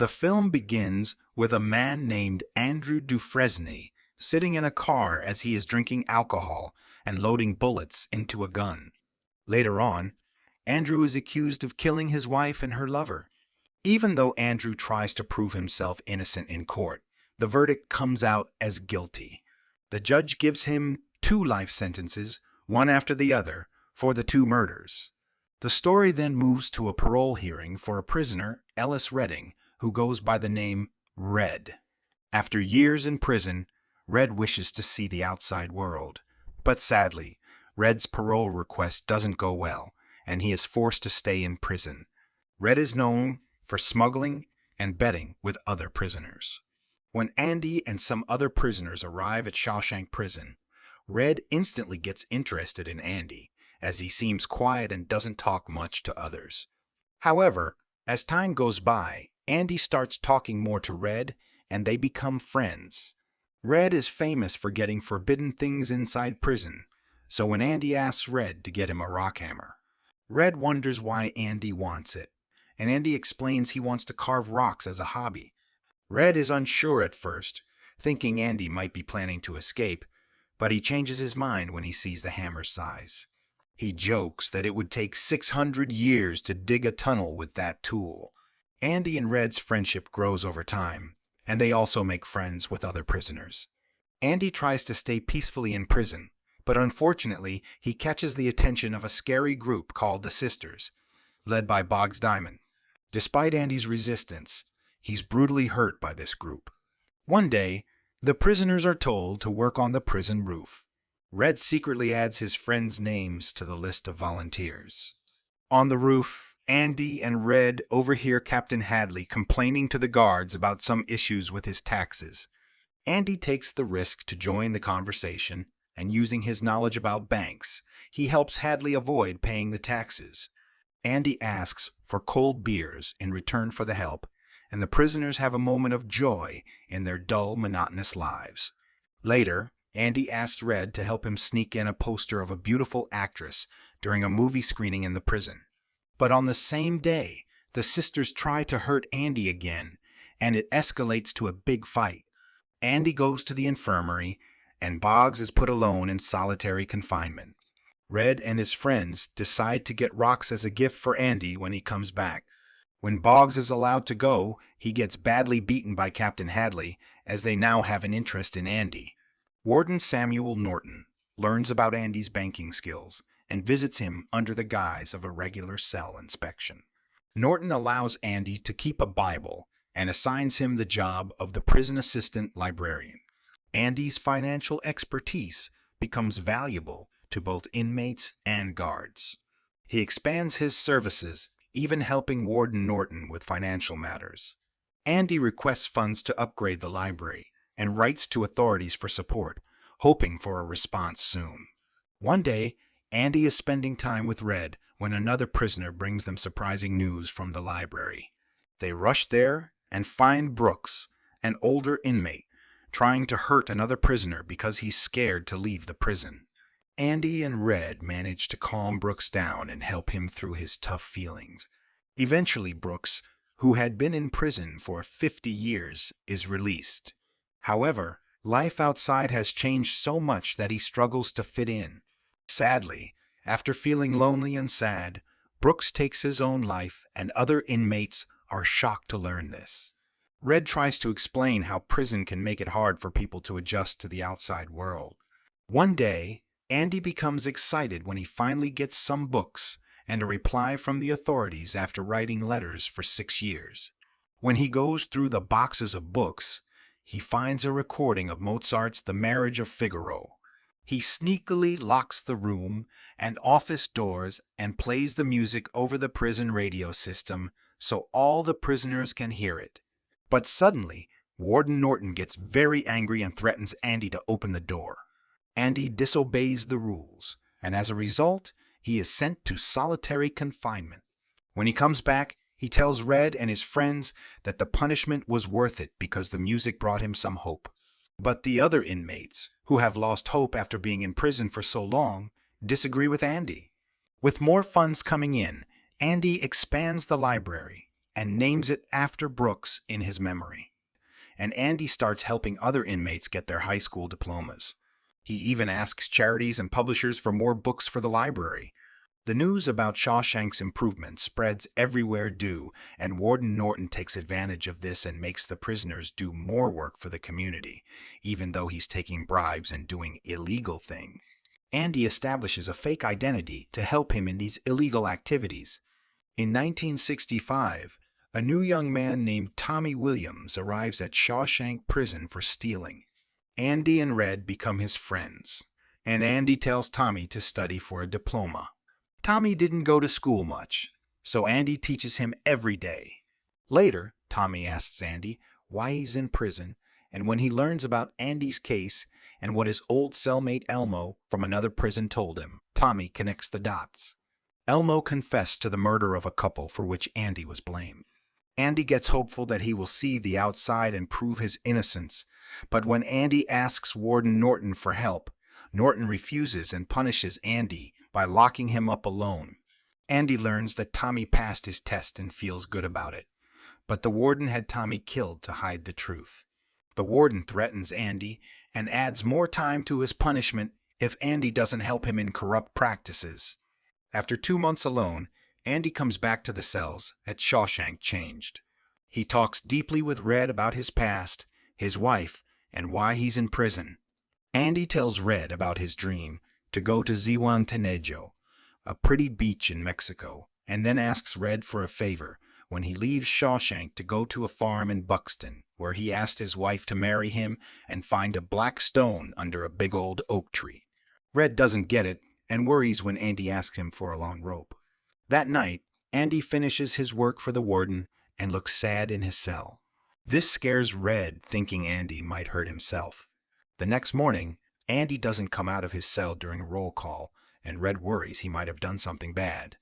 The film begins with a man named Andrew Dufresne sitting in a car as he is drinking alcohol and loading bullets into a gun. Later on, Andrew is accused of killing his wife and her lover. Even though Andrew tries to prove himself innocent in court, the verdict comes out as guilty. The judge gives him 2 life sentences, one after the other, for the 2 murders. The story then moves to a parole hearing for a prisoner, Ellis Redding, who goes by the name Red. After years in prison, Red wishes to see the outside world. But sadly, Red's parole request doesn't go well, and he is forced to stay in prison. Red is known for smuggling and betting with other prisoners. When Andy and some other prisoners arrive at Shawshank prison, Red instantly gets interested in Andy, as he seems quiet and doesn't talk much to others. However, as time goes by, Andy starts talking more to Red, and they become friends. Red is famous for getting forbidden things inside prison, so when Andy asks Red to get him a rock hammer, Red wonders why Andy wants it, and Andy explains he wants to carve rocks as a hobby. Red is unsure at first, thinking Andy might be planning to escape, but he changes his mind when he sees the hammer's size. He jokes that it would take 600 years to dig a tunnel with that tool. Andy and Red's friendship grows over time, and they also make friends with other prisoners. Andy tries to stay peacefully in prison, but unfortunately he catches the attention of a scary group called the Sisters, led by Boggs Diamond. Despite Andy's resistance, he's brutally hurt by this group. One day, the prisoners are told to work on the prison roof. Red secretly adds his friends' names to the list of volunteers. On the roof, Andy and Red overhear Captain Hadley complaining to the guards about some issues with his taxes. Andy takes the risk to join the conversation, and using his knowledge about banks, he helps Hadley avoid paying the taxes. Andy asks for cold beers in return for the help, and the prisoners have a moment of joy in their dull, monotonous lives. Later, Andy asks Red to help him sneak in a poster of a beautiful actress during a movie screening in the prison. But on the same day, the Sisters try to hurt Andy again, and it escalates to a big fight. Andy goes to the infirmary, and Boggs is put alone in solitary confinement. Red and his friends decide to get rocks as a gift for Andy when he comes back. When Boggs is allowed to go, he gets badly beaten by Captain Hadley, as they now have an interest in Andy. Warden Samuel Norton learns about Andy's banking skills and visits him under the guise of a regular cell inspection. Norton allows Andy to keep a Bible and assigns him the job of the prison assistant librarian. Andy's financial expertise becomes valuable to both inmates and guards. He expands his services, even helping Warden Norton with financial matters. Andy requests funds to upgrade the library and writes to authorities for support, hoping for a response soon. One day, Andy is spending time with Red when another prisoner brings them surprising news from the library. They rush there and find Brooks, an older inmate, trying to hurt another prisoner because he's scared to leave the prison. Andy and Red manage to calm Brooks down and help him through his tough feelings. Eventually, Brooks, who had been in prison for 50 years, is released. However, life outside has changed so much that he struggles to fit in. Sadly, after feeling lonely and sad, Brooks takes his own life, and other inmates are shocked to learn this. Red tries to explain how prison can make it hard for people to adjust to the outside world. One day, Andy becomes excited when he finally gets some books and a reply from the authorities after writing letters for 6 years. When he goes through the boxes of books, he finds a recording of Mozart's The Marriage of Figaro. He sneakily locks the room and office doors and plays the music over the prison radio system so all the prisoners can hear it. But suddenly, Warden Norton gets very angry and threatens Andy to open the door. Andy disobeys the rules, and as a result, he is sent to solitary confinement. When he comes back, he tells Red and his friends that the punishment was worth it because the music brought him some hope. But the other inmates, who have lost hope after being in prison for so long, disagree with Andy. With more funds coming in, Andy expands the library, and names it after Brooks in his memory. And Andy starts helping other inmates get their high school diplomas. He even asks charities and publishers for more books for the library. The news about Shawshank's improvement spreads everywhere due, and Warden Norton takes advantage of this and makes the prisoners do more work for the community, even though he's taking bribes and doing illegal things. Andy establishes a fake identity to help him in these illegal activities. In 1965, a new young man named Tommy Williams arrives at Shawshank Prison for stealing. Andy and Red become his friends, and Andy tells Tommy to study for a diploma. Tommy didn't go to school much, so Andy teaches him every day. Later, Tommy asks Andy why he's in prison, and when he learns about Andy's case and what his old cellmate Elmo from another prison told him, Tommy connects the dots. Elmo confessed to the murder of a couple for which Andy was blamed. Andy gets hopeful that he will see the outside and prove his innocence, but when Andy asks Warden Norton for help, Norton refuses and punishes Andy by locking him up alone. Andy learns that Tommy passed his test and feels good about it, but the warden had Tommy killed to hide the truth. The warden threatens Andy and adds more time to his punishment if Andy doesn't help him in corrupt practices. After 2 months alone, Andy comes back to the cells at Shawshank changed. He talks deeply with Red about his past, his wife, and why he's in prison. Andy tells Red about his dream to go to ZIHUATANEJO, a pretty beach in Mexico, and then asks Red for a favor when he leaves Shawshank to go to a farm in Buxton, where he asked his wife to marry him and find a black stone under a big old oak tree. Red doesn't get it and worries when Andy asks him for a long rope. That night, Andy finishes his work for the warden and looks sad in his cell. This scares Red, thinking Andy might hurt himself. The next morning, Andy doesn't come out of his cell during roll call, and Red worries he might have done something bad.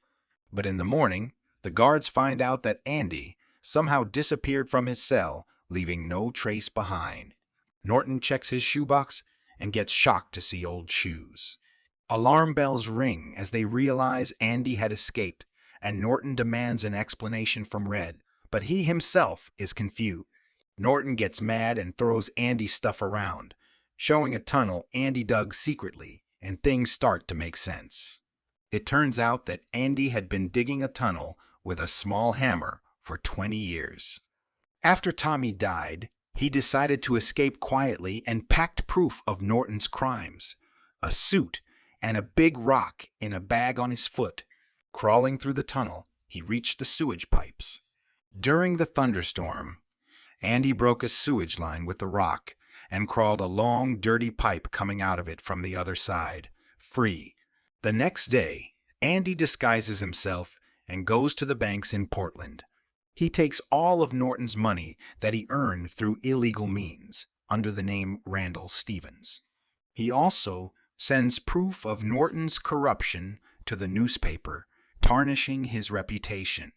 But in the morning, the guards find out that Andy somehow disappeared from his cell, leaving no trace behind. Norton checks his shoebox and gets shocked to see old shoes. Alarm bells ring as they realize Andy had escaped, and Norton demands an explanation from Red, but he himself is confused. Norton gets mad and throws Andy's stuff around, showing a tunnel Andy dug secretly, and things start to make sense. It turns out that Andy had been digging a tunnel with a small hammer for 20 years. After Tommy died, he decided to escape quietly and packed proof of Norton's crimes, a suit and a big rock in a bag on his foot. Crawling through the tunnel, he reached the sewage pipes. During the thunderstorm, Andy broke a sewage line with the rock and crawled a long, dirty pipe coming out of it from the other side, free. The next day, Andy disguises himself and goes to the banks in Portland. He takes all of Norton's money that he earned through illegal means, under the name Randall Stevens. He also sends proof of Norton's corruption to the newspaper, tarnishing his reputation.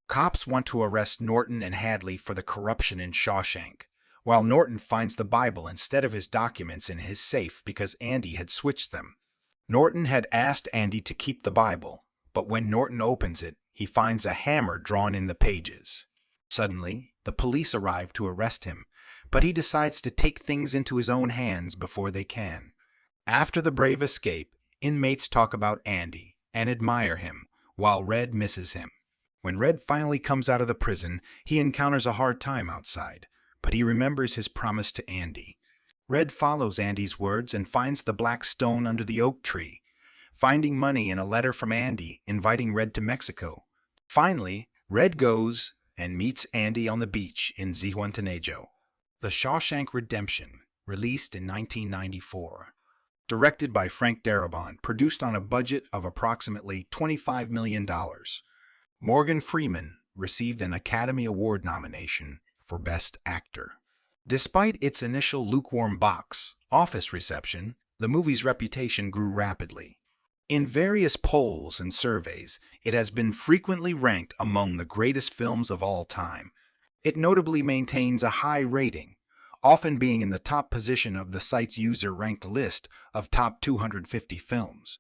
Cops want to arrest Norton and Hadley for the corruption in Shawshank, while Norton finds the Bible instead of his documents in his safe because Andy had switched them. Norton had asked Andy to keep the Bible, but when Norton opens it, he finds a hammer drawn in the pages. Suddenly, the police arrive to arrest him, but he decides to take things into his own hands before they can. After the brave escape, inmates talk about Andy and admire him, while Red misses him. When Red finally comes out of the prison, he encounters a hard time outside, but he remembers his promise to Andy. Red follows Andy's words and finds the black stone under the oak tree, finding money in a letter from Andy inviting Red to Mexico. Finally, Red goes and meets Andy on the beach in ZIHUATANEJO. The Shawshank Redemption, released in 1994. Directed by Frank Darabont, produced on a budget of approximately $25 million. Morgan Freeman received an Academy Award nomination for Best Actor. Despite its initial lukewarm box office reception, the movie's reputation grew rapidly. In various polls and surveys, it has been frequently ranked among the greatest films of all time. It notably maintains a high rating, often being in the top position of the site's user-ranked list of top 250 films.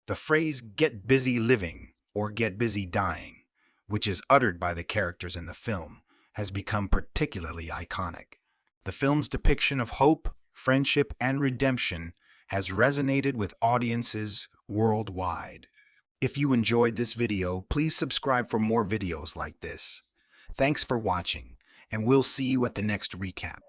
The phrase "get busy living" or "get busy dying" which is uttered by the characters in the film, has become particularly iconic. The film's depiction of hope, friendship, and redemption has resonated with audiences worldwide. If you enjoyed this video, please subscribe for more videos like this. Thanks for watching, and we'll see you at the next recap.